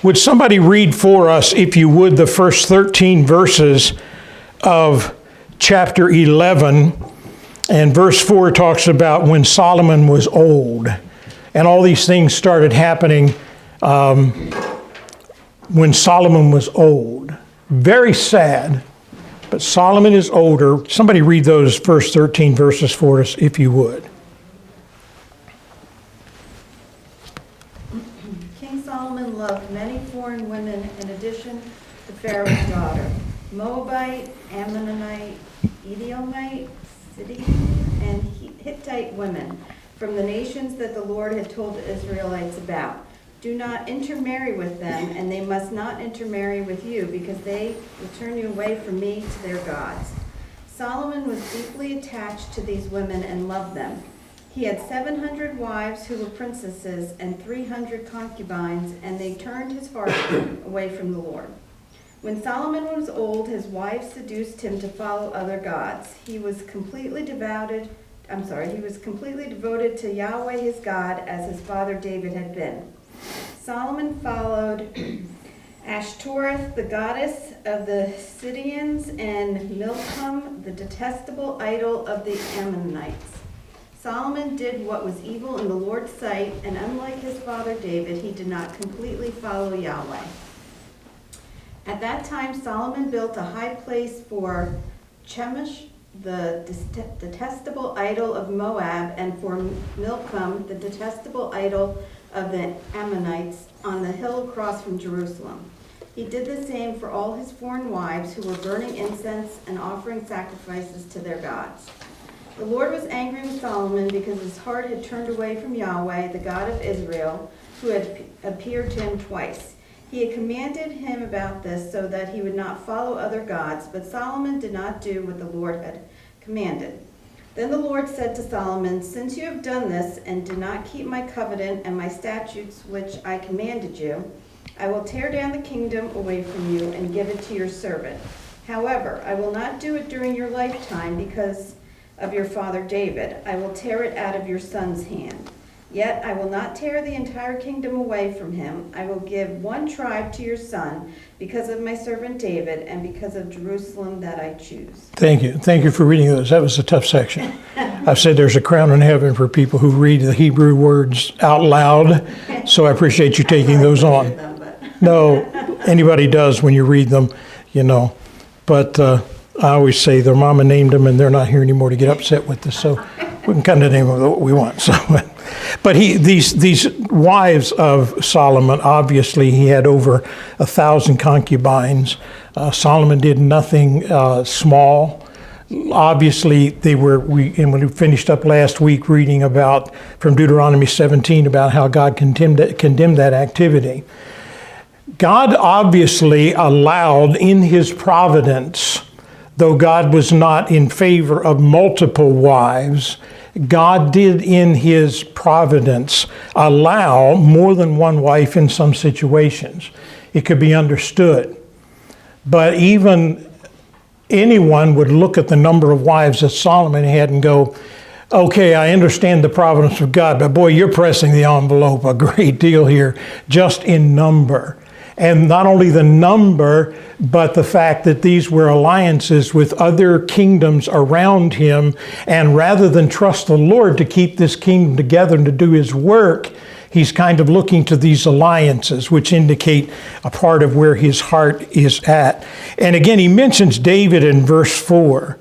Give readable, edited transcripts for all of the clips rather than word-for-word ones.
Would somebody read for us, if you would, the first 13 verses of chapter 11? And verse 4 talks about when Solomon was old. And all these things started happening when Solomon was old. Very sad, but Solomon is older. Somebody read those first 13 verses for us, if you would. King Solomon loved many foreign women in addition to Pharaoh's daughter, Moabite, Ammonite, Edomite, Sidonian, and Hittite women from the nations that the Lord had told the Israelites about. Do not intermarry with them, and they must not intermarry with you, because they will turn you away from me to their gods. Solomon was deeply attached to these women and loved them. He had 700 wives who were princesses and 300 concubines, and they turned his heart away from the Lord. When Solomon was old, his wives seduced him to follow other gods. He was completely devoted to Yahweh his God, as his father David had been. Solomon followed Ashtoreth, the goddess of the Sidonians, and Milcom, the detestable idol of the Ammonites. Solomon did what was evil in the Lord's sight, and unlike his father David, he did not completely follow Yahweh. At that time, Solomon built a high place for Chemosh, the detestable idol of Moab, and for Milcom, the detestable idol of the Ammonites, on the hill across from Jerusalem. He did the same for all his foreign wives who were burning incense and offering sacrifices to their gods. The Lord was angry with Solomon because his heart had turned away from Yahweh, the God of Israel, who had appeared to him twice. He had commanded him about this so that he would not follow other gods, but Solomon did not do what the Lord had commanded. Then the Lord said to Solomon, "Since you have done this and did not keep my covenant and my statutes which I commanded you, I will tear down the kingdom away from you and give it to your servant. However, I will not do it during your lifetime because of your father David. I will tear it out of your son's hand. Yet I will not tear the entire kingdom away from him. I will give one tribe to your son because of my servant David and because of Jerusalem that I choose." Thank you. Thank you for reading those. That was a tough section. I've said there's a crown in heaven for people who read the Hebrew words out loud, so I appreciate you taking those on. No, anybody does when you read them, you know. But I always say their mama named them and they're not here anymore to get upset with us, so we can kind of name them what we want. So. But these wives of Solomon, obviously he had over 1,000 concubines. Solomon did nothing small. Obviously, and when we finished up last week reading about from Deuteronomy 17 about how God condemned that activity. God obviously allowed in his providence, though God was not in favor of multiple wives, God did in his providence allow more than one wife in some situations. It could be understood. But even anyone would look at the number of wives that Solomon had and go, okay, I understand the providence of God, but boy, you're pressing the envelope a great deal here, just in number. And not only the number, but the fact that these were alliances with other kingdoms around him. And rather than trust the Lord to keep this kingdom together and to do his work, he's kind of looking to these alliances, which indicate a part of where his heart is at. And again, he mentions David in verse 4.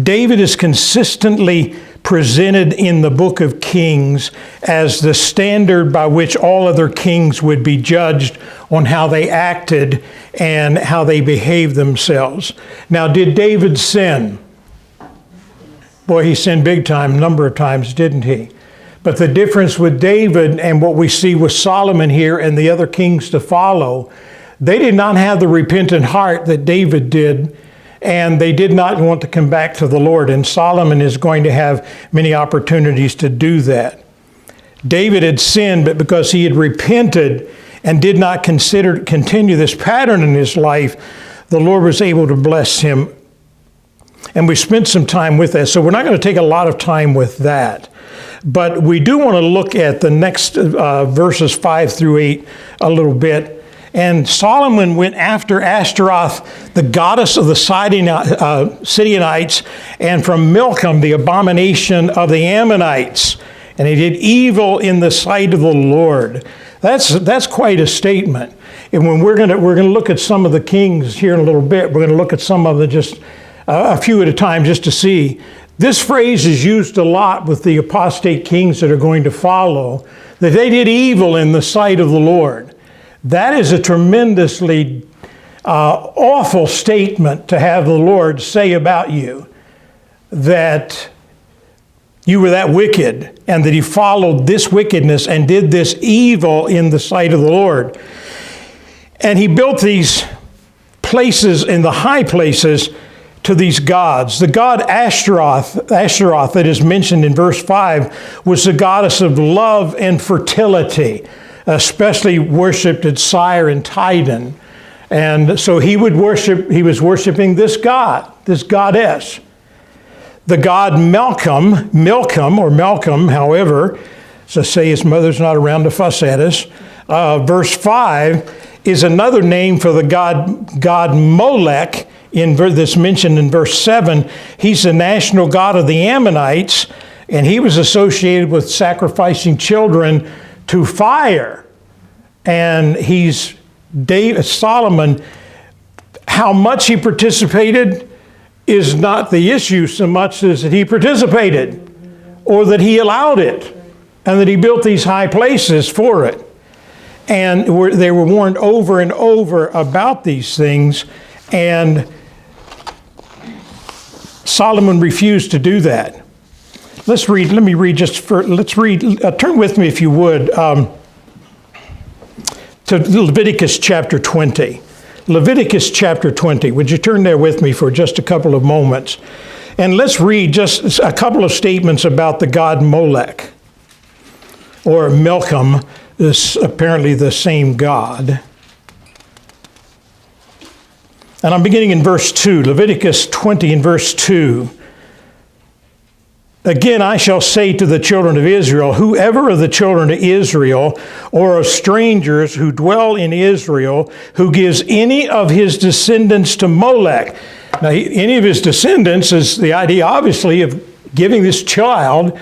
David is consistently presented in the book of Kings as the standard by which all other kings would be judged on how they acted and how they behaved themselves. Now, did David sin? Boy, he sinned big time, a number of times, didn't he? But the difference with David and what we see with Solomon here and the other kings to follow, they did not have the repentant heart that David did, and they did not want to come back to the Lord. And Solomon is going to have many opportunities to do that. David had sinned, but because he had repented and did not continue this pattern in his life, the Lord was able to bless him. And we spent some time with that. So we're not going to take a lot of time with that. But we do want to look at the next verses 5 through 8 a little bit. And Solomon went after Ashtaroth, the goddess of the Sidonites, and from Milcom, the abomination of the Ammonites. And he did evil in the sight of the Lord. That's quite a statement. And when we're gonna look at some of the kings here in a little bit, we're gonna look at some of them, just a few at a time, just to see. This phrase is used a lot with the apostate kings that are going to follow, that they did evil in the sight of the Lord. That is a tremendously awful statement to have the Lord say about you, that you were that wicked, and that he followed this wickedness and did this evil in the sight of the Lord. And he built these places in the high places to these gods. The god Ashtaroth that is mentioned in verse 5 was the goddess of love and fertility, especially worshipped at Syre and Tidon. And so he was worshiping this god, this goddess. The god Milcom, however, so say his mother's not around to fuss at us. Verse 5 is another name for the god Molech, that's mentioned in verse 7. He's the national god of the Ammonites, and he was associated with sacrificing children to fire. And Solomon, how much he participated is not the issue so much as that he participated, or that he allowed it, and that he built these high places for it. And they were warned over and over about these things, and Solomon refused to do that. Let's read, turn with me if you would, to Leviticus chapter 20. Leviticus chapter 20. Would you turn there with me for just a couple of moments? And let's read just a couple of statements about the god Molech, or Milcom, is apparently the same god. And I'm beginning in verse 2, Leviticus 20 and verse 2. Again, I shall say to the children of Israel, whoever of the children of Israel or of strangers who dwell in Israel, who gives any of his descendants to Molech. Now, any of his descendants is the idea, obviously, of giving this child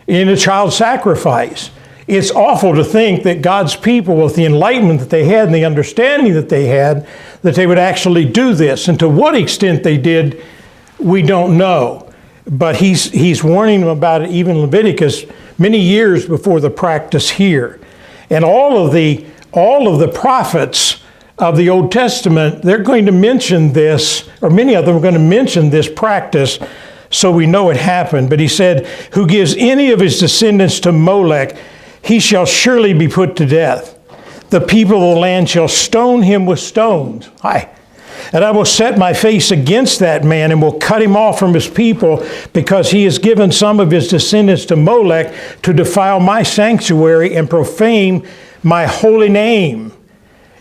in a child sacrifice. It's awful to think that God's people, with the enlightenment that they had and the understanding that they had, that they would actually do this. And to what extent they did, we don't know. But he's warning them about it, even Leviticus, many years before the practice here. And all of the prophets of the Old Testament, they're going to mention this, or many of them are going to mention this practice, so we know it happened. But he said, who gives any of his descendants to Molech, he shall surely be put to death. The people of the land shall stone him with stones. And I will set my face against that man and will cut him off from his people, because he has given some of his descendants to Molech to defile my sanctuary and profane my holy name.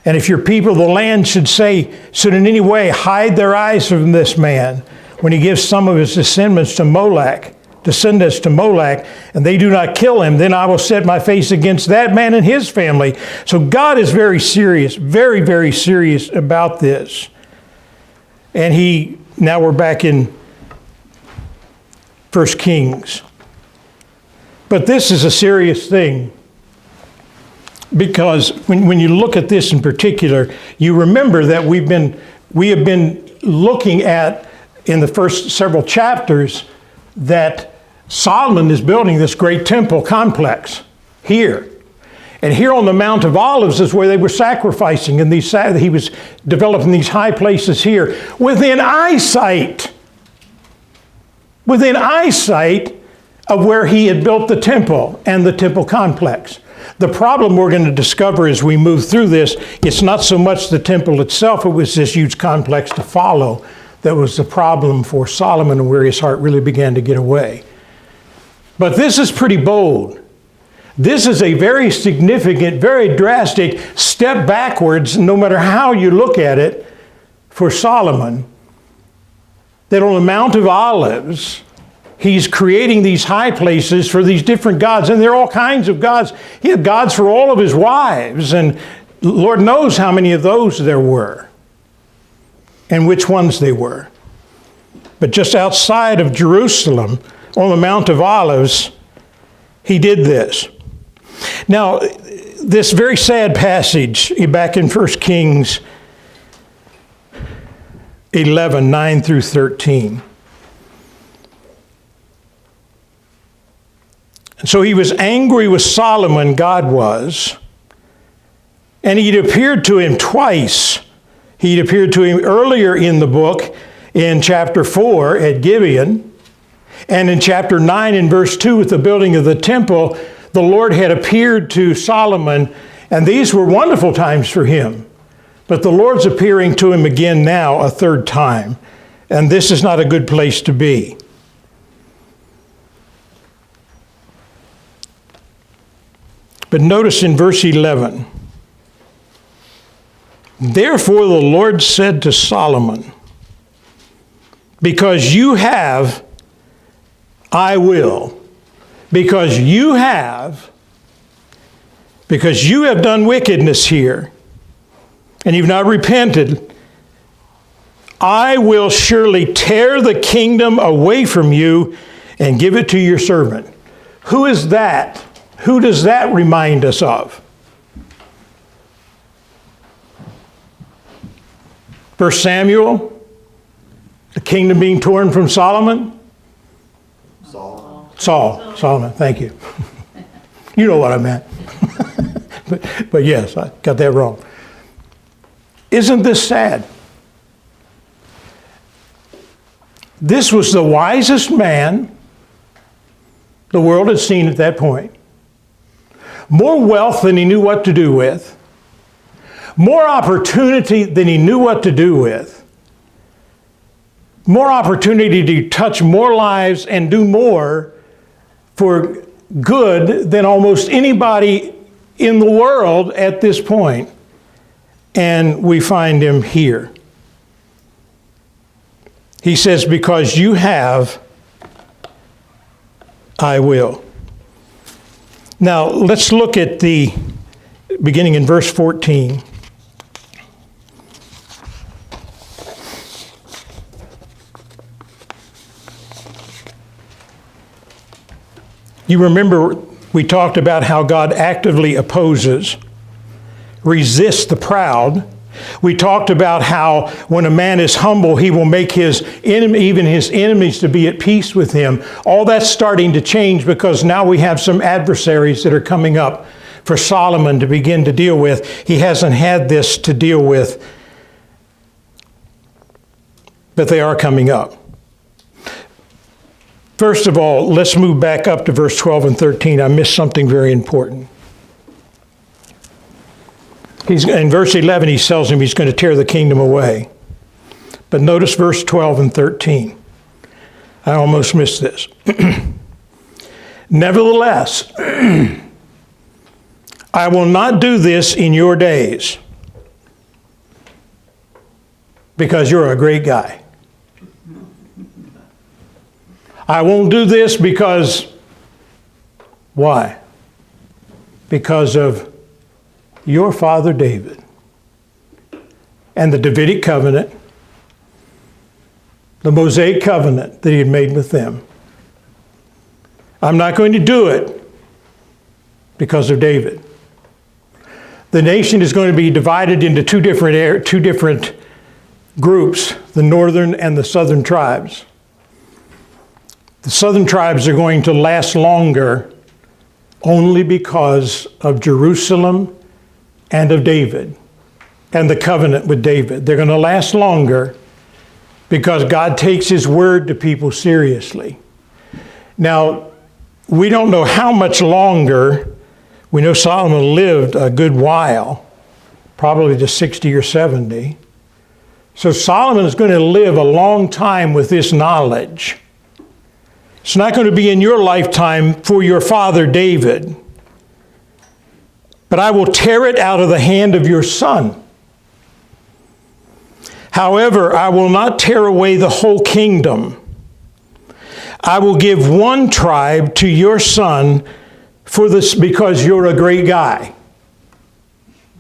And if your people of the land should in any way hide their eyes from this man, when he gives some of his descendants to Molech, and they do not kill him, then I will set my face against that man and his family. So God is very serious, very, very serious about this. And now we're back in 1 Kings. But this is a serious thing, because when you look at this in particular, you remember that we have been looking at, in the first several chapters, that Solomon is building this great temple complex here. And here on the Mount of Olives is where they were sacrificing, and he was developing these high places here within eyesight of where he had built the temple and the temple complex. The problem we're going to discover as we move through this, it's not so much the temple itself, it was this huge complex to follow that was the problem for Solomon, and where his heart really began to get away. But this is pretty bold. This is a very significant, very drastic step backwards, no matter how you look at it, for Solomon. That on the Mount of Olives, he's creating these high places for these different gods. And there are all kinds of gods. He had gods for all of his wives. And The Lord knows how many of those there were and which ones they were. But just outside of Jerusalem, on the Mount of Olives, he did this. Now, this very sad passage back in 1 Kings 11, 9 through 13. And so he was angry with Solomon, God was, and he'd appeared to him twice. He'd appeared to him earlier in the book, in chapter 4 at Gibeon, and in chapter 9 in verse 2 with the building of the temple, the Lord had appeared to Solomon, and these were wonderful times for him. But the Lord's appearing to him again now a third time, and this is not a good place to be. But notice in verse 11, therefore the Lord said to Solomon, because you have, I will. Because you have done wickedness here, and you've not repented, I will surely tear the kingdom away from you and give it to your servant. Who is that? Who does that remind us of? 1 Samuel, the kingdom being torn from Solomon? Solomon, thank you. You know what I meant. but yes, I got that wrong. Isn't this sad? This was the wisest man the world had seen at that point. More wealth than he knew what to do with. More opportunity than he knew what to do with. More opportunity to touch more lives and do more for good than almost anybody in the world at this point. And we find him here. He says, because you have, I will. Now, let's look at the beginning in verse 14. You remember we talked about how God actively opposes, resists the proud. We talked about how when a man is humble, he will make his enemy, even his enemies, to be at peace with him. All that's starting to change because now we have some adversaries that are coming up for Solomon to begin to deal with. He hasn't had this to deal with, but they are coming up. First of all, let's move back up to verse 12 and 13. I missed something very important. In verse 11, he tells him he's going to tear the kingdom away. But notice verse 12 and 13. I almost missed this. Nevertheless, I will not do this in your days, because you're a great guy. I won't do this because, why? Because of your father David and the Davidic covenant, the Mosaic covenant that he had made with them. I'm not going to do it because of David. The nation is going to be divided into two different groups, the northern and the southern tribes. The southern tribes are going to last longer only because of Jerusalem and of David and the covenant with David. They're going to last longer because God takes his word to people seriously. Now, we don't know how much longer. We know Solomon lived a good while, probably to 60 or 70. So Solomon is going to live a long time with this knowledge. It's not going to be in your lifetime for your father David. But I will tear it out of the hand of your son. However, I will not tear away the whole kingdom. I will give one tribe to your son for this because you're a great guy.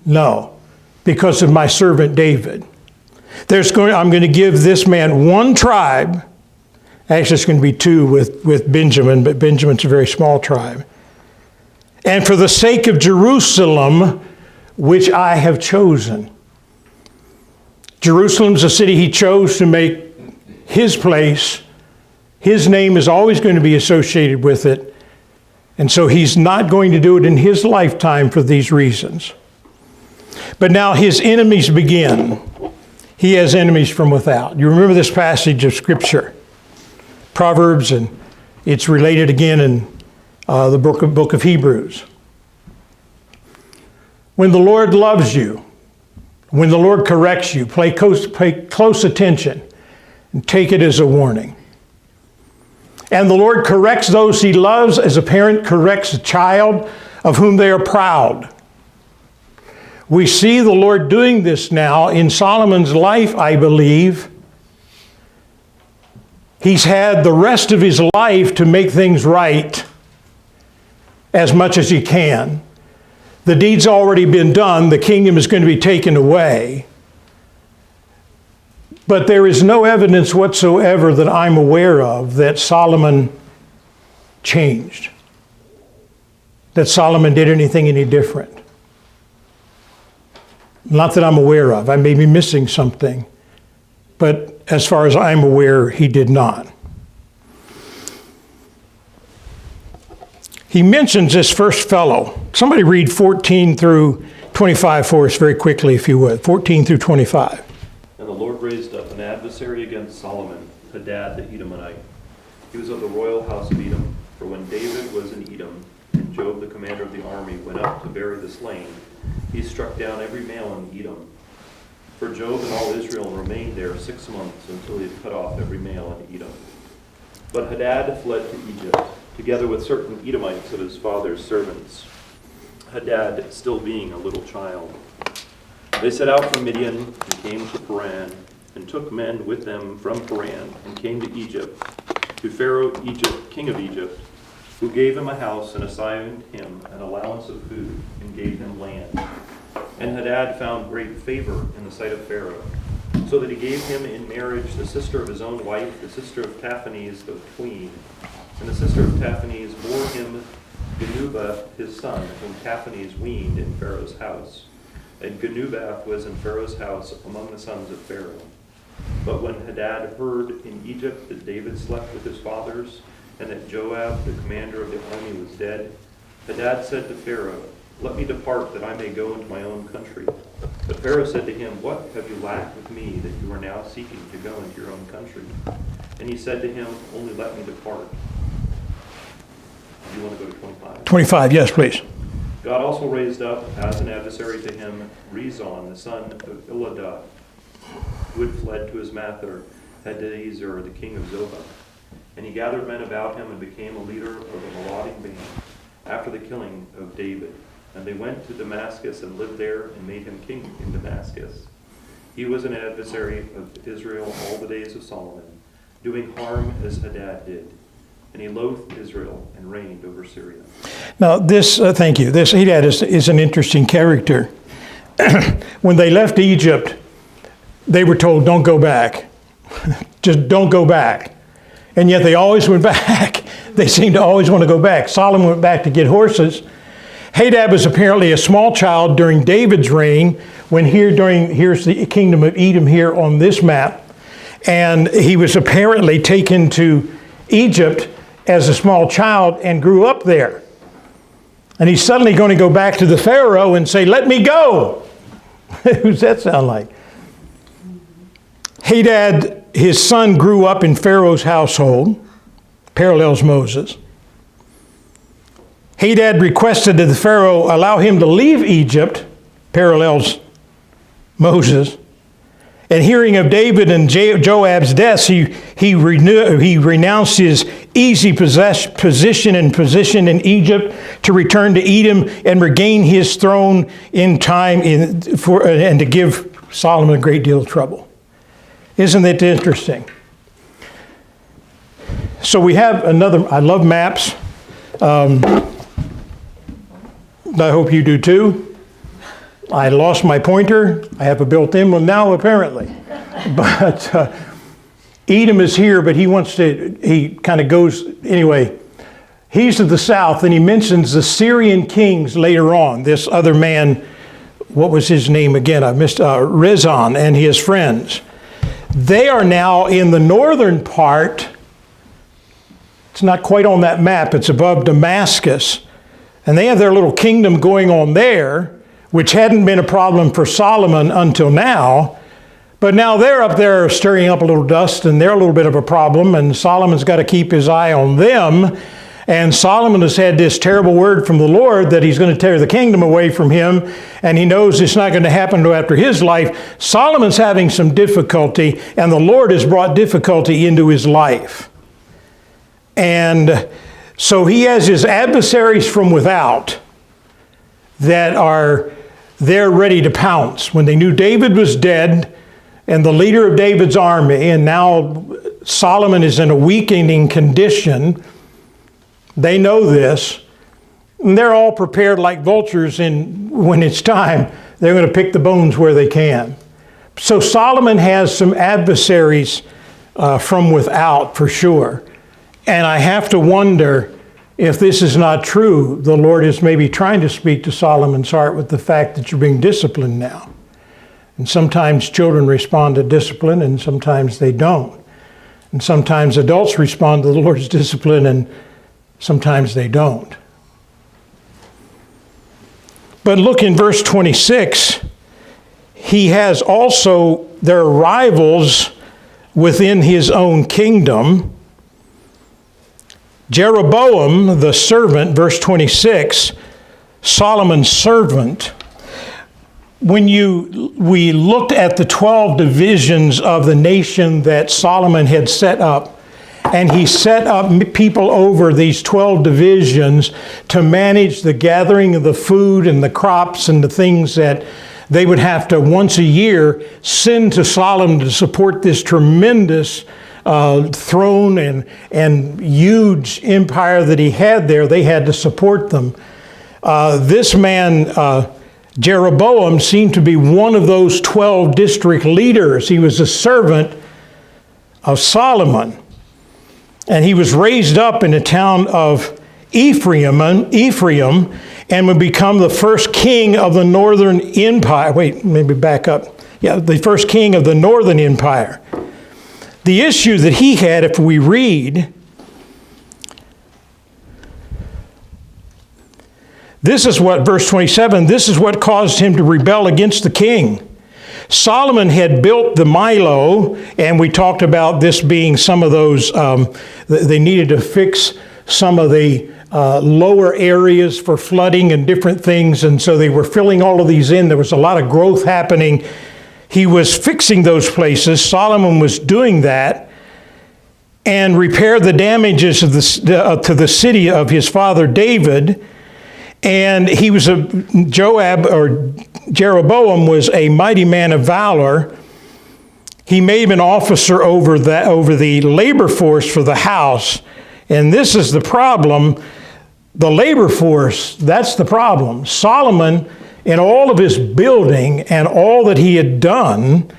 No, because of my servant David. I'm going to give this man one tribe. Actually, it's going to be two with Benjamin, but Benjamin's a very small tribe. And for the sake of Jerusalem, which I have chosen. Jerusalem's a city he chose to make his place. His name is always going to be associated with it. And so he's not going to do it in his lifetime for these reasons. But now his enemies begin. He has enemies from without. You remember this passage of Scripture, Proverbs, and it's related again in the book of Hebrews. When the Lord loves you, when the Lord corrects you, pay close attention and take it as a warning. And the Lord corrects those he loves as a parent corrects a child of whom they are proud. We see the Lord doing this now in Solomon's life, I believe. He's had the rest of his life to make things right as much as he can. The deed's already been done. The kingdom is going to be taken away. But there is no evidence whatsoever that I'm aware of that Solomon changed, that Solomon did anything any different. Not that I'm aware of. I may be missing something, but as far as I'm aware, he did not. He mentions this first fellow. Somebody read 14 through 25 for us very quickly, if you would. 14 through 25. And the Lord raised up an adversary against Solomon, Hadad the Edomite. He was of the royal house of Edom. For when David was in Edom, and Joab the commander of the army went up to bury the slain, he struck down every male in Edom. For Joab and all Israel remained there 6 months until he had cut off every male in Edom. But Hadad fled to Egypt, together with certain Edomites of his father's servants, Hadad still being a little child. They set out from Midian and came to Paran, and took men with them from Paran, and came to Egypt, to Pharaoh, king of Egypt, who gave him a house and assigned him an allowance of food, and gave him land. And Hadad found great favor in the sight of Pharaoh, so that he gave him in marriage the sister of his own wife, the sister of Taphanes the queen. And the sister of Taphanes bore him Genubath his son, whom Taphanes weaned in Pharaoh's house. And Genubath was in Pharaoh's house among the sons of Pharaoh. But when Hadad heard in Egypt that David slept with his fathers, and that Joab, the commander of the army, was dead, Hadad said to Pharaoh, "Let me depart, that I may go into my own country." But Pharaoh said to him, "What have you lacked with me, that you are now seeking to go into your own country?" And he said to him, "Only let me depart." You want to go to 25? 25, yes, please. God also raised up as an adversary to him Rezon, the son of Iladah, who had fled to his master Hadaezer, the king of Zobah. And he gathered men about him and became a leader of a marauding band after the killing of David. And they went to Damascus and lived there and made him king in Damascus. He was an adversary of Israel all the days of Solomon, doing harm as Hadad did. And he loathed Israel and reigned over Syria. Now this, thank you, this Hadad is an interesting character. When they left Egypt, they were told, don't go back. Just don't go back. And yet they always went back. They seemed to always want to go back. Solomon went back to get horses. Hadad was apparently a small child during David's reign, when here's the kingdom of Edom here on this map. And he was apparently taken to Egypt as a small child and grew up there. And he's suddenly going to go back to the Pharaoh and say, "Let me go." Who's that sound like? Hadad, his son, grew up in Pharaoh's household, parallels Moses. Hadad requested that the Pharaoh allow him to leave Egypt, parallels Moses. And hearing of David and Joab's deaths, he renounced his easy position in Egypt to return to Edom and regain his throne in time and to give Solomon a great deal of trouble. Isn't it interesting? So we have another, I love maps. I hope you do too. I lost my pointer. I have a built-in one now, apparently. But Edom is here, but he kind of goes, anyway, he's to the south, and he mentions the Syrian kings later on. This other man, what was his name again? I missed, Rezon and his friends. They are now in the northern part. It's not quite on that map. It's above Damascus. And they have their little kingdom going on there, which hadn't been a problem for Solomon until now. But now they're up there stirring up a little dust, and they're a little bit of a problem, and Solomon's got to keep his eye on them. And Solomon has had this terrible word from the Lord that he's going to tear the kingdom away from him, and he knows it's not going to happen until after his life. Solomon's having some difficulty, and the Lord has brought difficulty into his life. And so he has his adversaries from without that are there ready to pounce. When they knew David was dead and the leader of David's army, and now Solomon is in a weakening condition, they know this, and they're all prepared like vultures, and when it's time, they're going to pick the bones where they can. So Solomon has some adversaries from without, for sure. And I have to wonder if this is not true. The Lord is maybe trying to speak to Solomon's heart with the fact that you're being disciplined now. And sometimes children respond to discipline, and sometimes they don't. And sometimes adults respond to the Lord's discipline, and sometimes they don't. But look in verse 26. He has also their rivals within his own kingdom. Jeroboam, the servant, verse 26, Solomon's servant. When we looked at the 12 divisions of the nation that Solomon had set up, and he set up people over these 12 divisions to manage the gathering of the food and the crops and the things that they would have to once a year send to Solomon to support this tremendous throne and huge empire that he had there. They had to support them. This man, Jeroboam, seemed to be one of those 12 district leaders. He was a servant of Solomon. And he was raised up in the town of Ephraim and would become the first king of the northern empire. Wait, maybe back up. Yeah, the first king of the northern empire. The issue that he had, if we read, this is what, verse 27, this is what caused him to rebel against the king. Solomon had built the Milo, and we talked about this being some of those, they needed to fix some of the lower areas for flooding and different things, and so they were filling all of these in. There was a lot of growth happening. He was fixing those places. Solomon was doing that and repaired the damages of to the city of his father David. And he was Jeroboam was a mighty man of valor. He made him an officer over the labor force for the house. And this is the problem. The labor force, that's the problem. Solomon, in all of his building and all that he had done,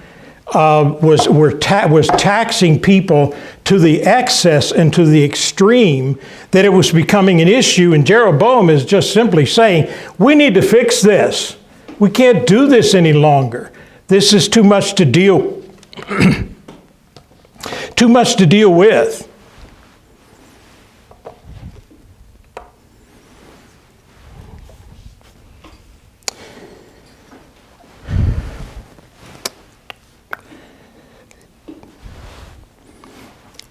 was taxing people to the excess and to the extreme that it was becoming an issue. And Jeroboam is just simply saying, we need to fix this. We can't do this any longer. This is too much to deal too much to deal with.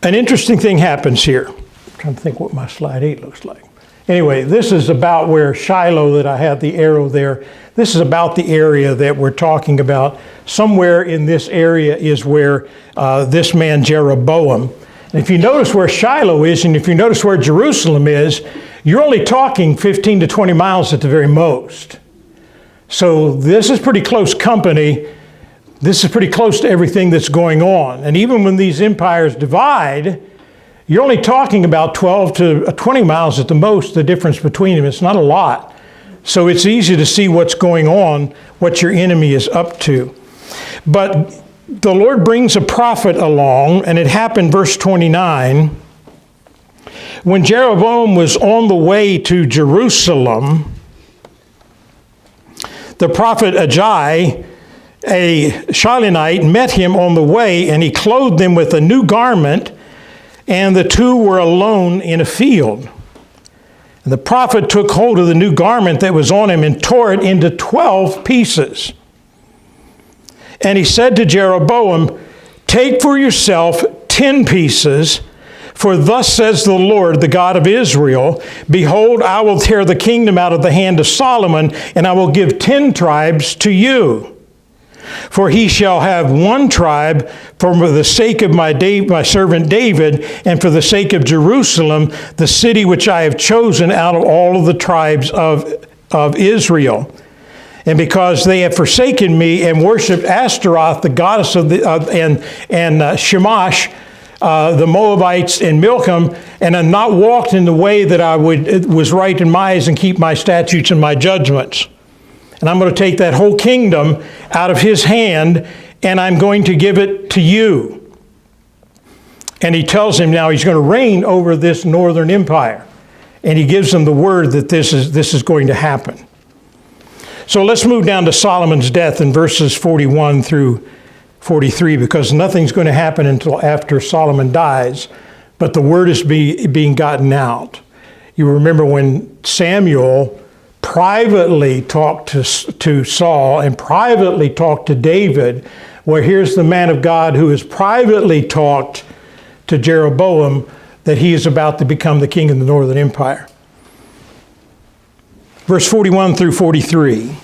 An interesting thing happens here. I'm trying to think what my slide 8 looks like. Anyway, this is about where Shiloh, that I had the arrow there. This is about the area that we're talking about. Somewhere in this area is where this man Jeroboam. And if you notice where Shiloh is, and if you notice where Jerusalem is, you're only talking 15 to 20 miles at the very most. So this is pretty close company. This is pretty close to everything that's going on. And even when these empires divide, you're only talking about 12 to 20 miles at the most, the difference between them. It's not a lot. So it's easy to see what's going on, what your enemy is up to. But the Lord brings a prophet along, and it happened, verse 29, when Jeroboam was on the way to Jerusalem, the prophet Ajai, a Shilonite, met him on the way, and he clothed him with a new garment, and the two were alone in a field. And the prophet took hold of the new garment that was on him and tore it into 12 pieces. And he said to Jeroboam, "Take for yourself 10 pieces, for thus says the Lord, the God of Israel, Behold, I will tear the kingdom out of the hand of Solomon, and I will give 10 tribes to you. For he shall have one tribe for the sake of my servant David, and for the sake of Jerusalem, the city which I have chosen out of all of the tribes of Israel. And because they have forsaken me and worshipped Ashtaroth, the goddess of and Shamash, the Moabites, and Milcom, and have not walked in the way that was right in my eyes, and keep my statutes and my judgments. And I'm going to take that whole kingdom out of his hand, and I'm going to give it to you." And he tells him now he's going to reign over this northern empire. And he gives him the word that this is going to happen. So let's move down to Solomon's death in verses 41 through 43, because nothing's going to happen until after Solomon dies, but the word is being gotten out. You remember when Samuel privately talked to Saul and privately talked to David, where here's the man of God who has privately talked to Jeroboam that he is about to become the king of the northern empire. Verse 41 through 43.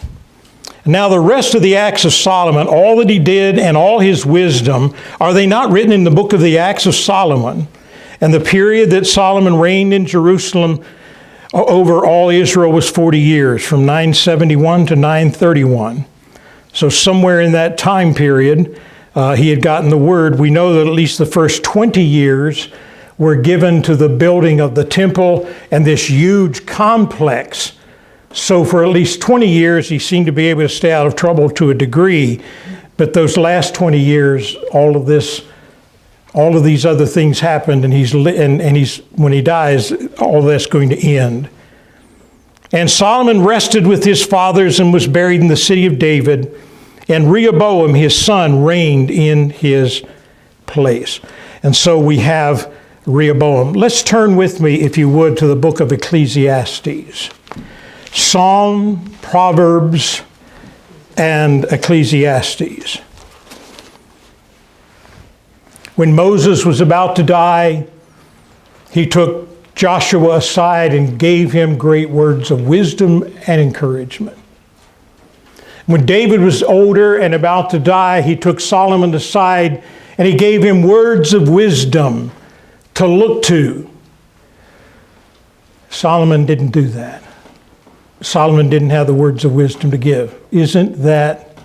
Now the rest of the acts of Solomon, all that he did and all his wisdom, are they not written in the book of the acts of Solomon? And the period that Solomon reigned in Jerusalem over all Israel was 40 years, from 971 to 931. So somewhere in that time period, he had gotten the word. We know that at least the first 20 years were given to the building of the temple and this huge complex. So for at least 20 years, he seemed to be able to stay out of trouble to a degree. But those last 20 years, all of these other things happened, and when he dies, all that's going to end. And Solomon rested with his fathers and was buried in the city of David, and Rehoboam, his son, reigned in his place. And so we have Rehoboam. Let's turn with me, if you would, to the book of Ecclesiastes. Psalm, Proverbs, and Ecclesiastes. When Moses was about to die, he took Joshua aside and gave him great words of wisdom and encouragement. When David was older and about to die, he took Solomon aside and he gave him words of wisdom to look to. Solomon didn't do that. Solomon didn't have the words of wisdom to give. Isn't that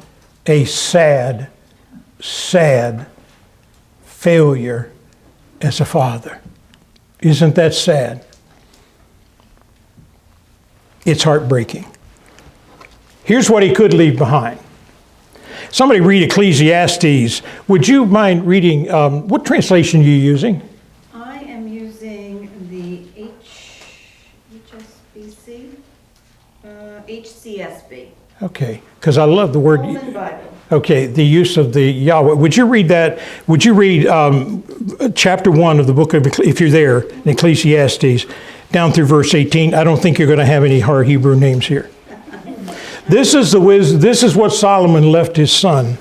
a sad, sad failure as a father? Isn't that sad? It's heartbreaking. Here's what he could leave behind. Somebody read Ecclesiastes. Would you mind reading, what translation are you using? I am using the HCSB. Okay, because I love the word. Holman Bible. Okay, the use of the Yahweh. Would you read that? Would you read chapter 1 of the book of, if you're there, in Ecclesiastes, down through verse 18? I don't think you're going to have any hard Hebrew names here. This is the wisdom. This is what Solomon left his son.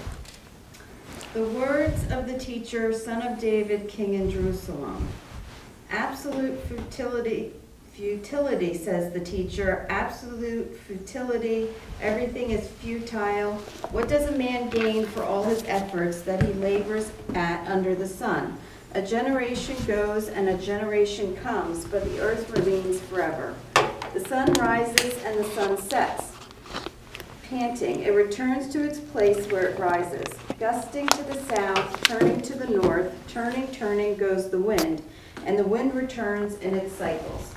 The words of the teacher, son of David, king in Jerusalem. Absolute futility, says the teacher. Absolute futility. Everything is futile. What does a man gain for all his efforts that he labors at under the sun? A generation goes and a generation comes, but the earth remains forever. The sun rises and the sun sets. Panting, it returns to its place where it rises. Gusting to the south, turning to the north, turning goes the wind, and the wind returns in its cycles.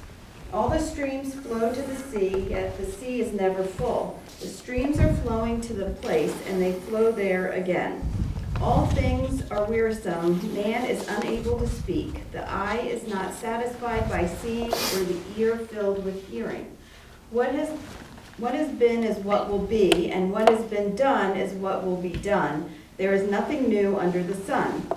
All the streams flow to the sea, yet the sea is never full. The streams are flowing to the place, and they flow there again. All things are wearisome. Man is unable to speak. The eye is not satisfied by seeing, or the ear filled with hearing. What has been is what will be, and what has been done is what will be done. There is nothing new under the sun.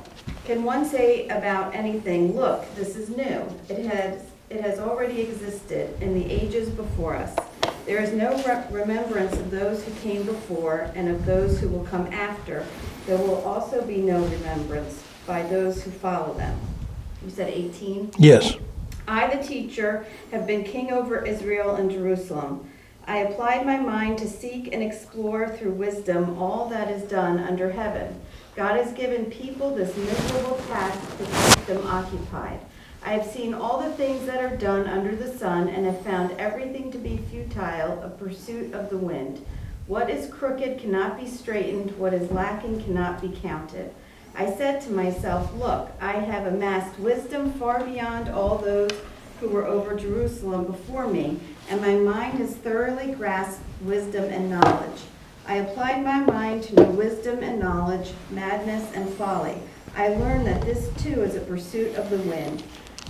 Can one say about anything, look, this is new? It has already existed in the ages before us. There is no remembrance of those who came before and of those who will come after. There will also be no remembrance by those who follow them. You said 18? Yes. I, the teacher, have been king over Israel and Jerusalem. I applied my mind to seek and explore through wisdom all that is done under heaven. God has given people this miserable task to keep them occupied. I have seen all the things that are done under the sun and have found everything to be futile, a pursuit of the wind. What is crooked cannot be straightened, what is lacking cannot be counted. I said to myself, look, I have amassed wisdom far beyond all those who were over Jerusalem before me, and my mind has thoroughly grasped wisdom and knowledge. I applied my mind to know wisdom and knowledge, madness and folly. I learned that this too is a pursuit of the wind.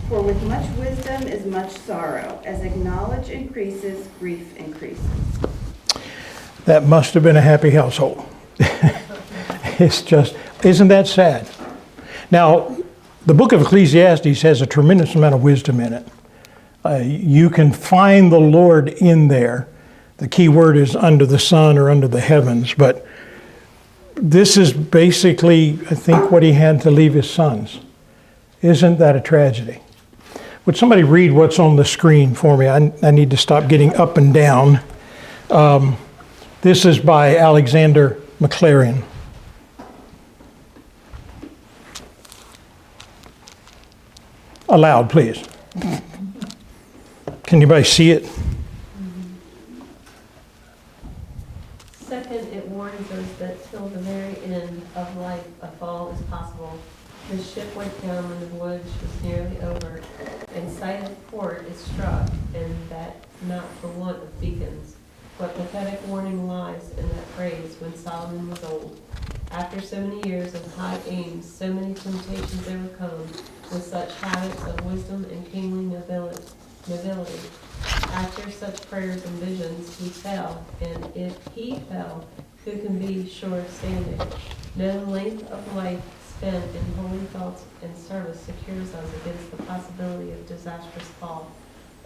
For with much wisdom is much sorrow. As knowledge increases, grief increases. That must have been a happy household. It's just, isn't that sad? Now, the book of Ecclesiastes has a tremendous amount of wisdom in it. You can find the Lord in there. The key word is under the sun or under the heavens, but this is basically, I think, what he had to leave his sons. Isn't that a tragedy? Would somebody read what's on the screen for me? I need to stop getting up and down. This is by Alexander McLaren. Aloud, please. Can anybody see it? Second, it warns us that till the very end of life a fall is possible. The ship went down when the voyage was nearly over, and sight of port is struck, and that not for want of beacons. What pathetic warning lies in that phrase when Solomon was old. After so many years of high aims, so many temptations overcome, with such habits of wisdom and kingly nobility. After such prayers and visions, he fell, and if he fell, who can be sure of standing? No length of life spent in holy thoughts and service secures us against the possibility of disastrous fall.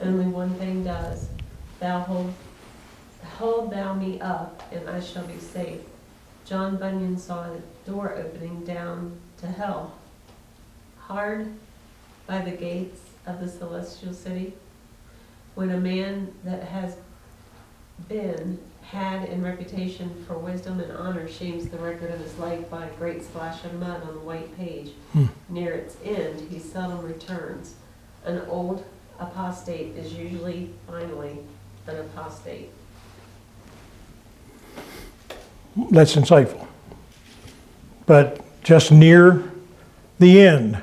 Only one thing does. Hold thou me up, and I shall be safe. John Bunyan saw a door opening down to hell. Hard by the gates of the celestial city, when a man that has been had in reputation for wisdom and honor shames the record of his life by a great splash of mud on the white page. Near its end, he seldom returns. An old apostate is usually finally an apostate. That's insightful. But just near the end,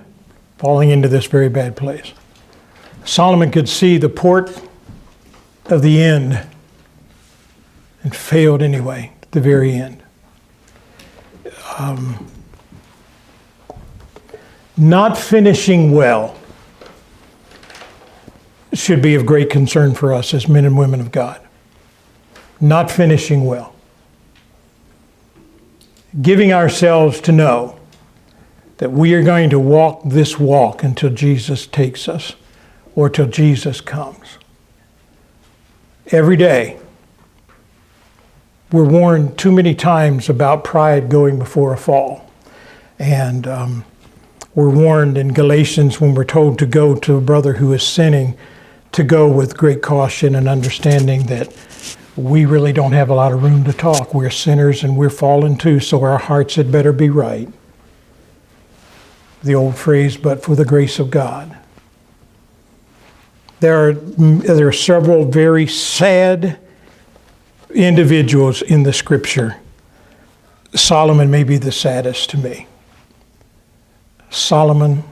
falling into this very bad place. Solomon could see the port of the end and failed anyway at the very end. Not finishing well should be of great concern for us as men and women of God. Not finishing well. Giving ourselves to know that we are going to walk this walk until Jesus takes us or till Jesus comes. Every day, we're warned too many times about pride going before a fall. And we're warned in Galatians when we're told to go to a brother who is sinning, to go with great caution and understanding that we really don't have a lot of room to talk. We're sinners and we're fallen too, so our hearts had better be right. The old phrase, but for the grace of God. There are several very sad individuals in the scripture. Solomon may be the saddest to me. Solomon,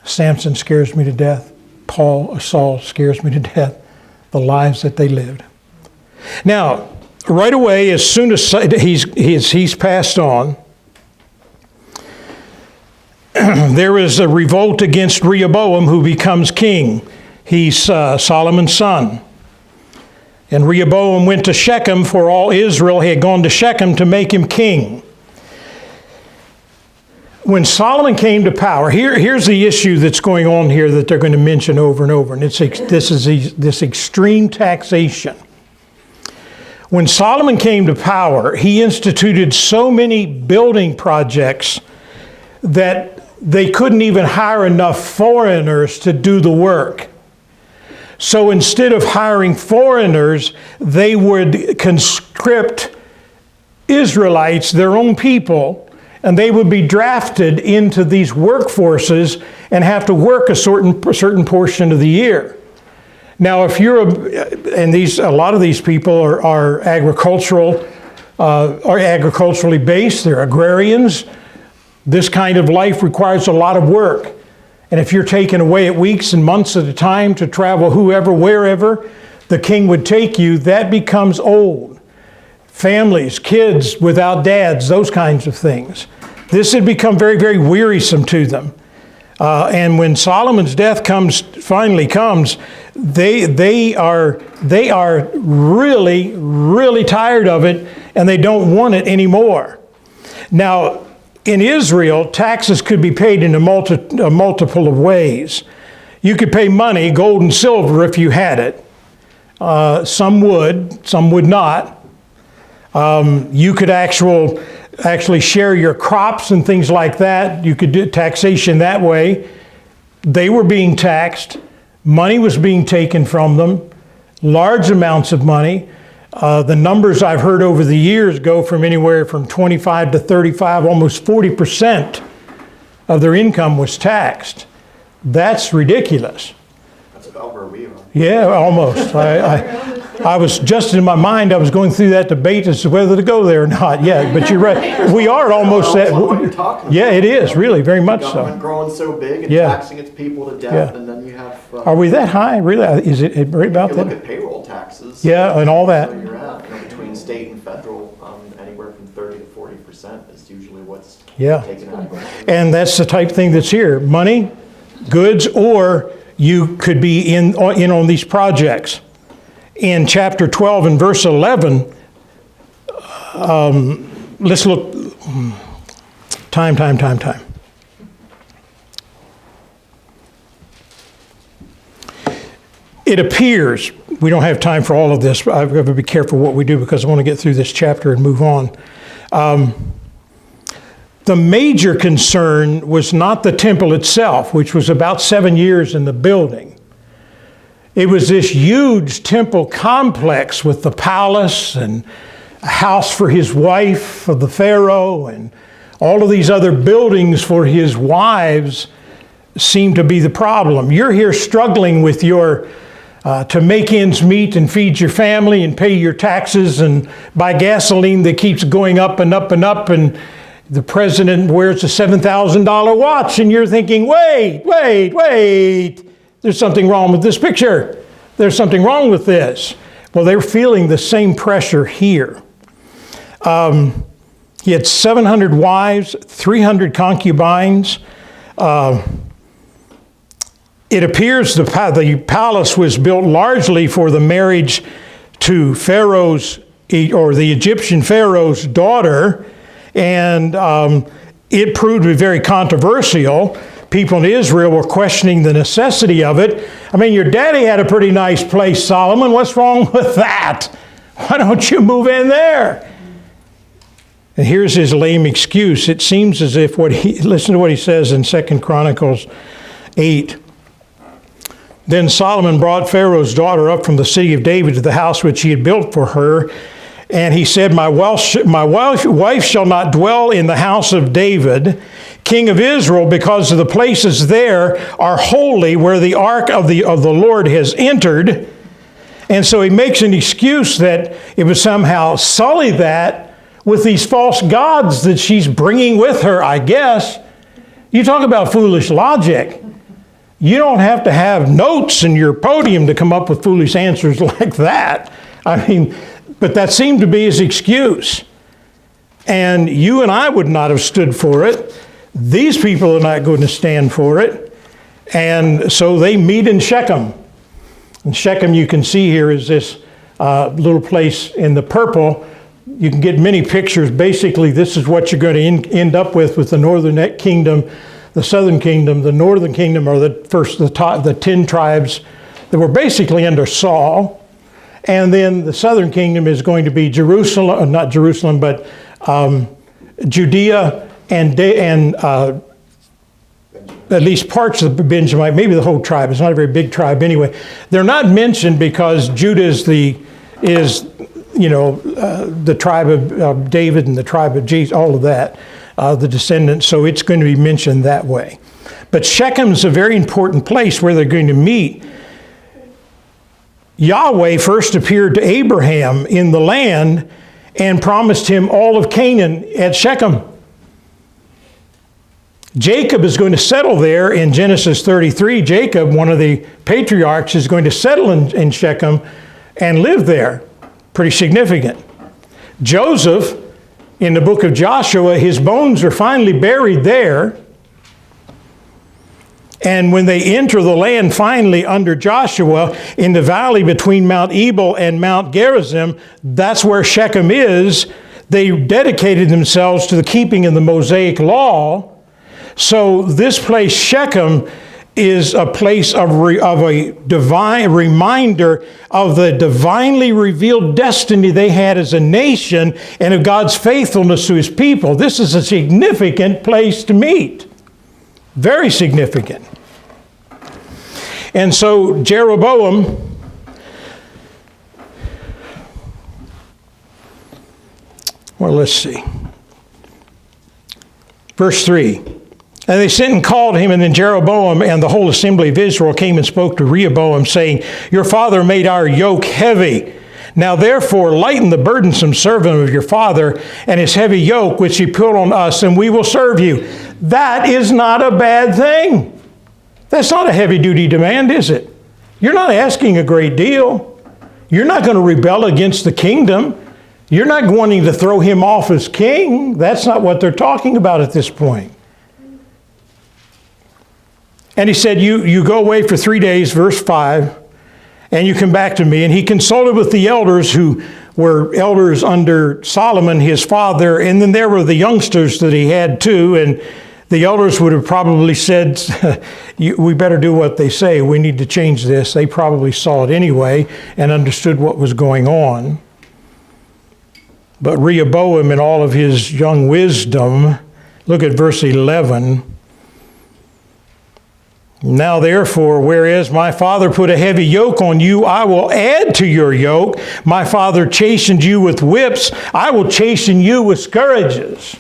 Samson scares me to death. Saul scares me to death. The lives that they lived. Now, right away, as soon as he's passed on, there is a revolt against Rehoboam, who becomes king. He's Solomon's son. And Rehoboam went to Shechem, for all Israel had gone to Shechem to make him king. When Solomon came to power, here's the issue that's going on here that they're going to mention over and over, and this is this extreme taxation. When Solomon came to power, he instituted so many building projects that they couldn't even hire enough foreigners to do the work. So instead of hiring foreigners, they would conscript Israelites, their own people, and they would be drafted into these workforces and have to work a certain portion of the year. Now, if you're a lot of these people are agriculturally based, they're agrarians. This kind of life requires a lot of work. And if you're taken away at weeks and months at a time to travel wherever the king would take you, that becomes old. Families, kids without dads, those kinds of things. This had become very, very wearisome to them. And when Solomon's death finally comes, they are really, really tired of it, and they don't want it anymore. Now, in Israel, taxes could be paid in a multiple of ways. You could pay money, gold and silver, if you had it. Some would not. You could actually share your crops and things like that. You could do taxation that way. They were being taxed. Money was being taken from them, large amounts of money. The numbers I've heard over the years go from anywhere from 25 to 35, almost 40% of their income was taxed. That's ridiculous. That's about where we are. Yeah, almost. I was just in my mind, I was going through that debate as to whether to go there or not. Yeah, but you're right. We are almost at. What you're talking about. Yeah, it is, really, very much so. Government growing so big and Yeah. taxing its people to death, and then you have. Are we that high? Really? Is it right about You look that? at payroll taxes. Yeah, and all that. So you're at, between state and federal, anywhere from 30 to 40% is usually what's Yeah. taken out of it. And that's the type thing that's here. Money, goods, or you could be in on these projects. In chapter 12 and verse 11, let's look. Time. It appears, we don't have time for all of this, but I've got to be careful what we do because I want to get through this chapter and move on. The major concern was not the temple itself, which was about 7 years in the building. It was this huge temple complex with the palace and a house for his wife, of the Pharaoh, and all of these other buildings for his wives seemed to be the problem. You're here struggling with your to make ends meet and feed your family and pay your taxes and buy gasoline that keeps going up and up and up, and the president wears a $7,000 watch, and you're thinking, wait, there's something wrong with this picture. There's something wrong with this. Well, they're feeling the same pressure here. He had 700 wives, 300 concubines. It appears the palace was built largely for the marriage to Pharaoh's, or the Egyptian Pharaoh's daughter, and it proved to be very controversial. People in Israel were questioning the necessity of it. I mean, your daddy had a pretty nice place, Solomon. What's wrong with that? Why don't you move in there? And here's his lame excuse. It seems as if listen to what he says in 2 Chronicles 8. Then Solomon brought Pharaoh's daughter up from the city of David to the house which he had built for her. And he said, My wife shall not dwell in the house of David, king of Israel, because of the places there are holy, where the ark of the Lord has entered. And so he makes an excuse that it would somehow sully that with these false gods that she's bringing with her, I guess. You talk about foolish logic. You don't have to have notes in your podium to come up with foolish answers like that. I mean, but that seemed to be his excuse. And you and I would not have stood for it. These people are not going to stand for it. And so they meet in Shechem. And Shechem, you can see here, is this little place in the purple. You can get many pictures. Basically, this is what you're going to end up with the northern kingdom, the southern kingdom. The northern kingdom are the 10 tribes that were basically under Saul. And then the southern kingdom is going to be Jerusalem, not Jerusalem, but Judea and at least parts of the Benjamite, maybe the whole tribe. It's not a very big tribe anyway. They're not mentioned because Judah is the tribe of David and the tribe of Jesus, all of that, the descendants. So it's going to be mentioned that way. But Shechem's a very important place where they're going to meet. Yahweh first appeared to Abraham in the land and promised him all of Canaan at Shechem. Jacob is going to settle there in Genesis 33. Jacob, one of the patriarchs, is going to settle in Shechem and live there. Pretty significant. Joseph, in the book of Joshua, his bones are finally buried there. And when they enter the land finally under Joshua, in the valley between Mount Ebal and Mount Gerizim, that's where Shechem is. They dedicated themselves to the keeping of the Mosaic law. So this place, Shechem, is a place of a divine reminder of the divinely revealed destiny they had as a nation and of God's faithfulness to his people. This is a significant place to meet. Very significant. And so Jeroboam, well, let's see. Verse 3. And they sent and called him, and then Jeroboam and the whole assembly of Israel came and spoke to Rehoboam, saying, Your father made our yoke heavy. Now therefore lighten the burdensome servant of your father and his heavy yoke which he put on us, and we will serve you. That is not a bad thing. That's not a heavy-duty demand, is it? You're not asking a great deal. You're not going to rebel against the kingdom. You're not wanting to throw him off as king. That's not what they're talking about at this point. And he said, you go away for 3 days, verse 5, and you come back to me. And he consulted with the elders who were elders under Solomon, his father, and then there were the youngsters that he had too. And the elders would have probably said, we better do what they say. We need to change this. They probably saw it anyway and understood what was going on. But Rehoboam, in all of his young wisdom, look at verse 11. Now therefore, whereas my father put a heavy yoke on you, I will add to your yoke. My father chastened you with whips, I will chasten you with scourges.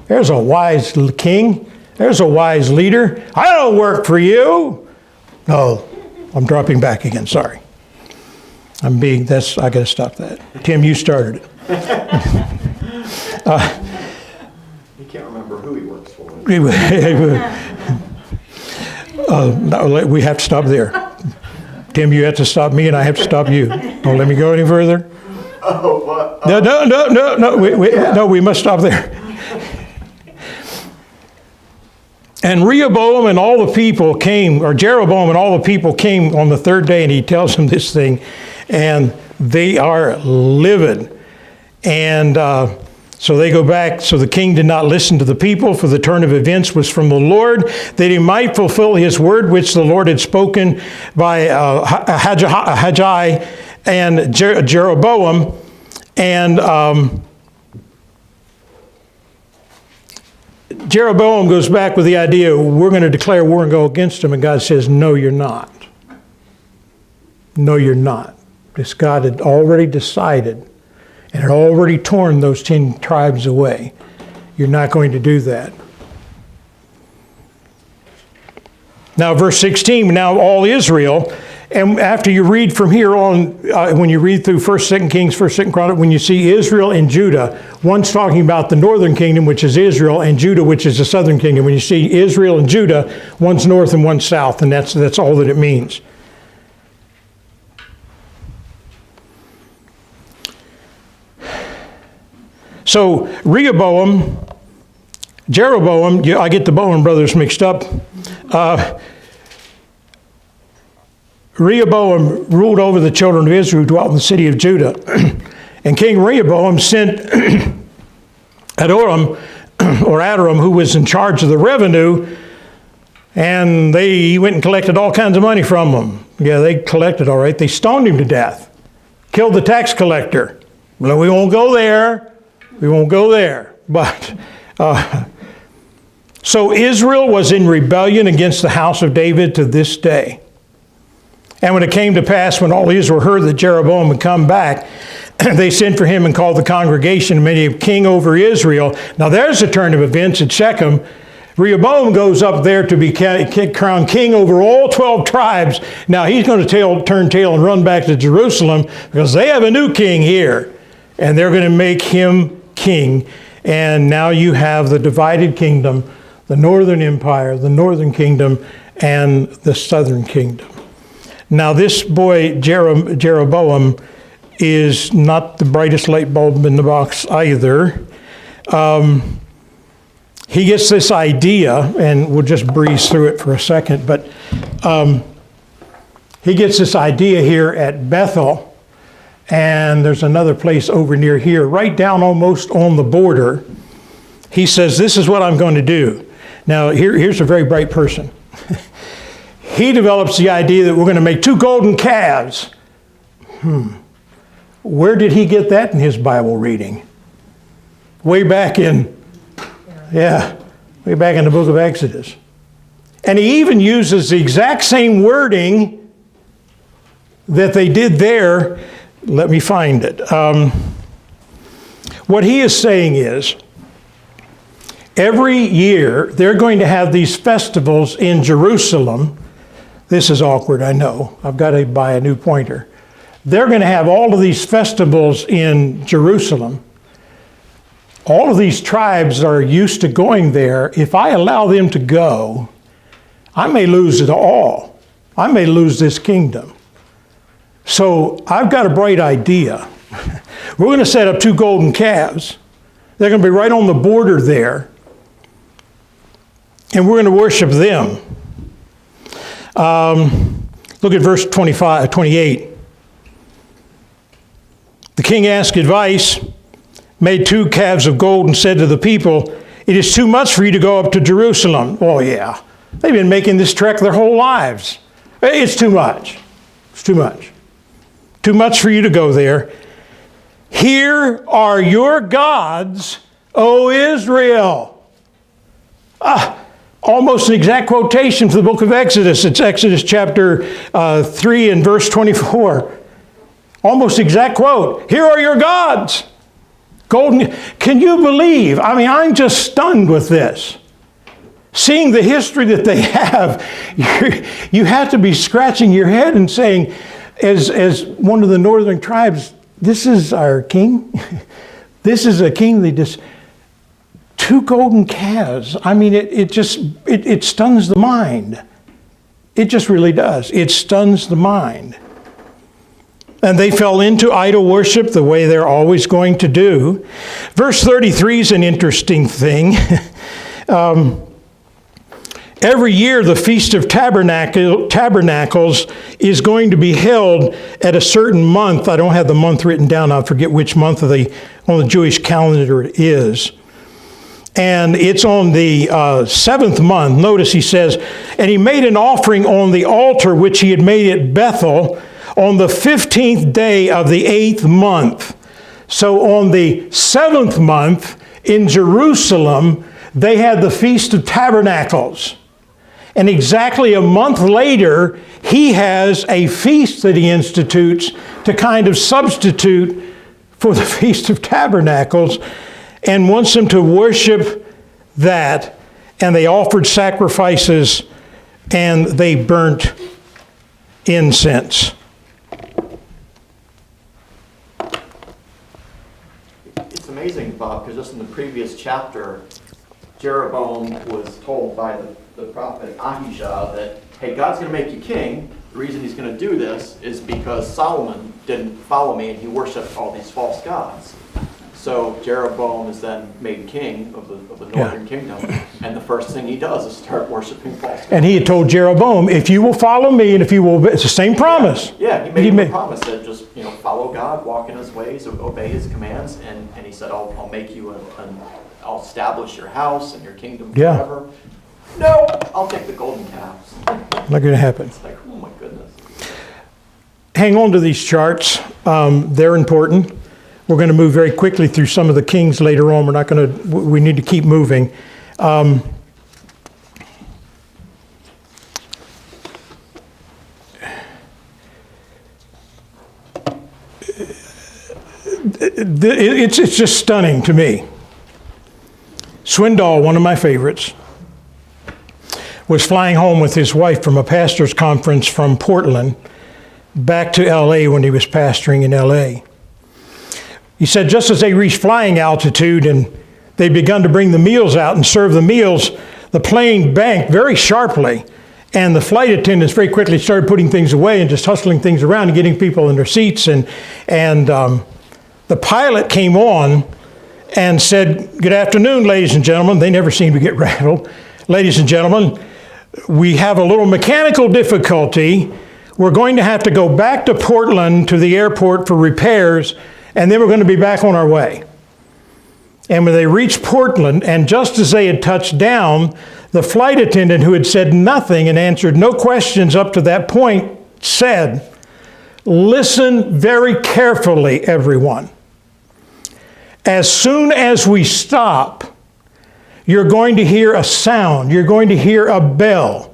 There's a wise king. There's a wise leader. I don't work for you. Oh, I'm dropping back again, sorry. I got to stop that. Tim, you started it. You can't remember who he works for. No, we have to stop there. Tim, you have to stop me, and I have to stop you. Don't let me go any further. Oh, what? No, we must stop there. And Rehoboam and all the people came, or Jeroboam and all the people came on the third day, and he tells them this thing, and they are livid. And so they go back. So the king did not listen to the people, for the turn of events was from the Lord, that he might fulfill his word which the Lord had spoken by Haggai and Jeroboam. And Jeroboam goes back with the idea, we're going to declare war and go against him. And God says, no, you're not. No, you're not. Because God had already decided and had already torn those 10 tribes away. You're not going to do that. Now, verse 16, now all Israel And after you read from here on, when you read through 1st, 2nd Kings, 1st, 2nd Chronicles, when you see Israel and Judah, one's talking about the northern kingdom, which is Israel, and Judah, which is the southern kingdom. When you see Israel and Judah, one's north and one's south, and that's all that it means. So Jeroboam, I get the Bowen brothers mixed up. Rehoboam ruled over the children of Israel who dwelt in the city of Judah. And King Rehoboam sent Adoram, who was in charge of the revenue, and he went and collected all kinds of money from them. Yeah, they collected all right. They stoned him to death, killed the tax collector. Well, we won't go there. We won't go there. But so Israel was in rebellion against the house of David to this day. And when it came to pass, when all Israel heard that Jeroboam had come back, they sent for him and called the congregation and made him king over Israel. Now there's a turn of events at Shechem. Rehoboam goes up there to be crowned king over all 12 tribes. Now he's going to turn tail and run back to Jerusalem because they have a new king here. And they're going to make him king. And now you have the divided kingdom, the northern empire, the northern kingdom, and the southern kingdom. Now this boy, Jeroboam, is not the brightest light bulb in the box either. He gets this idea, and we'll just breeze through it for a second, but he gets this idea here at Bethel, and there's another place over near here, right down almost on the border. He says, this is what I'm going to do. Now, here's a very bright person. He develops the idea that we're going to make 2 golden calves. Where did he get that in his Bible reading? Way back in the book of Exodus. And he even uses the exact same wording that they did there. Let me find it. What he is saying is, every year they're going to have these festivals in Jerusalem. This is awkward, I know. I've got to buy a new pointer. They're going to have all of these festivals in Jerusalem. All of these tribes are used to going there. If I allow them to go, I may lose it all. I may lose this kingdom. So I've got a bright idea. We're going to set up 2 golden calves. They're going to be right on the border there. And we're going to worship them. Look at verse 28. The king asked advice, made 2 calves of gold, and said to the people, it is too much for you to go up to Jerusalem. Oh yeah, they've been making this trek their whole lives. It's too much. It's too much. Too much for you to go there. Here are your gods, O Israel. Almost an exact quotation from the book of Exodus. It's Exodus chapter 3 and verse 24. Almost exact quote. Here are your gods. Golden. Can you believe? I mean, I'm just stunned with this. Seeing the history that they have, you have to be scratching your head and saying, as one of the northern tribes, this is our king. This is a king. They just 2 golden calves. I mean, it stuns the mind. It just really does. It stuns the mind. And they fell into idol worship the way they're always going to do. Verse 33 is an interesting thing. Every year the Feast of Tabernacles is going to be held at a certain month. I don't have the month written down. I forget which month on the Jewish calendar it is. And it's on the 7th month. Notice he says, and he made an offering on the altar which he had made at Bethel on the 15th day of the 8th month. So on the 7th month in Jerusalem, they had the Feast of Tabernacles. And exactly a month later, he has a feast that he institutes to kind of substitute for the Feast of Tabernacles, and wants them to worship that. And they offered sacrifices, and they burnt incense. It's amazing, Bob, because just in the previous chapter, Jeroboam was told by the prophet Ahijah that, hey, God's going to make you king. The reason he's going to do this is because Solomon didn't follow me and he worshiped all these false gods. So Jeroboam is then made king of the northern kingdom, and the first thing he does is start worshiping false gods. And he had told Jeroboam, if you will follow me and if you will, it's the same promise. Yeah, he made him a promise that just, follow God, walk in his ways, obey his commands, and he said, I'll make you I'll establish your house and your kingdom forever. No, I'll take the golden calves. Not going to happen. It's like, oh my goodness. Hang on to these charts. They're important. We're going to move very quickly through some of the kings later on. We need to keep moving. It's just stunning to me. Swindoll, one of my favorites, was flying home with his wife from a pastor's conference from Portland back to LA when he was pastoring in LA. He said just as they reached flying altitude and they'd begun to bring the meals out and serve the meals, the plane banked very sharply, and the flight attendants very quickly started putting things away and just hustling things around and getting people in their seats. And the pilot came on and said, "Good afternoon, ladies and gentlemen." They never seem to get rattled. "Ladies and gentlemen, we have a little mechanical difficulty. We're going to have to go back to Portland to the airport for repairs, and then we're going to be back on our way." And when they reached Portland, and just as they had touched down, the flight attendant, who had said nothing and answered no questions up to that point, said, "Listen very carefully, everyone. As soon as we stop, you're going to hear a sound. You're going to hear a bell.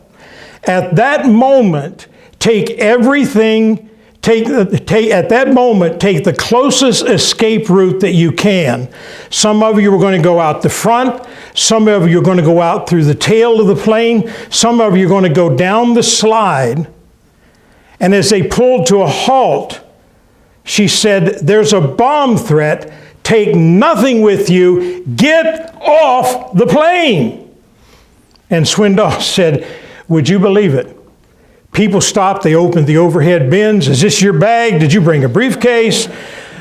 At that moment, take everything. At that moment, take the closest escape route that you can. Some of you are going to go out the front. Some of you are going to go out through the tail of the plane. Some of you are going to go down the slide." And as they pulled to a halt, she said, "There's a bomb threat. Take nothing with you. Get off the plane." And Swindoll said, "Would you believe it? People stopped, they opened the overhead bins. 'Is this your bag? Did you bring a briefcase?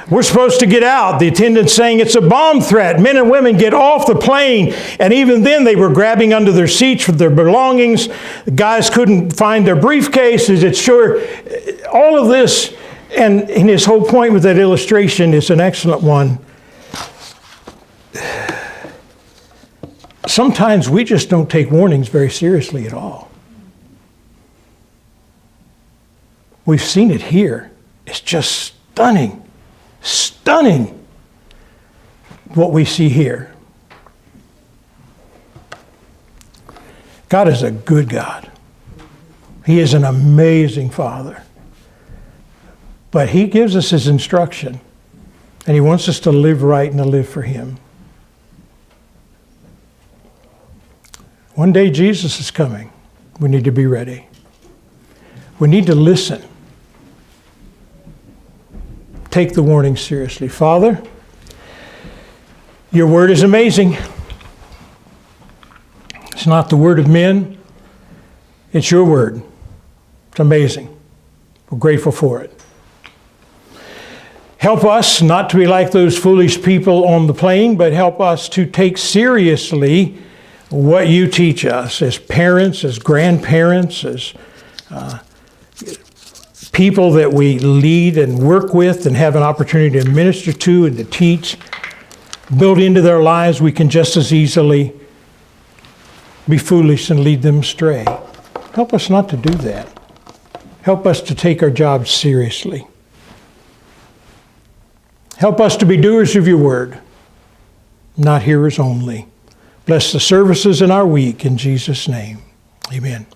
We're supposed to get out.' The attendant's saying it's a bomb threat. Men and women get off the plane." And even then they were grabbing under their seats for their belongings. The guys couldn't find their briefcases. It's sure, all of this, and his whole point with that illustration is an excellent one. Sometimes we just don't take warnings very seriously at all. We've seen it here. It's just stunning, stunning what we see here. God is a good God. He is an amazing Father. But He gives us His instruction, and He wants us to live right and to live for Him. One day Jesus is coming. We need to be ready. We need to listen. Take the warning seriously. Father, your word is amazing. It's not the word of men. It's your word. It's amazing. We're grateful for it. Help us not to be like those foolish people on the plane, but help us to take seriously what you teach us as parents, as grandparents, as people that we lead and work with and have an opportunity to minister to and to teach. Build into their lives, we can just as easily be foolish and lead them astray. Help us not to do that. Help us to take our jobs seriously. Help us to be doers of your word, not hearers only. Bless the services in our week in Jesus' name. Amen.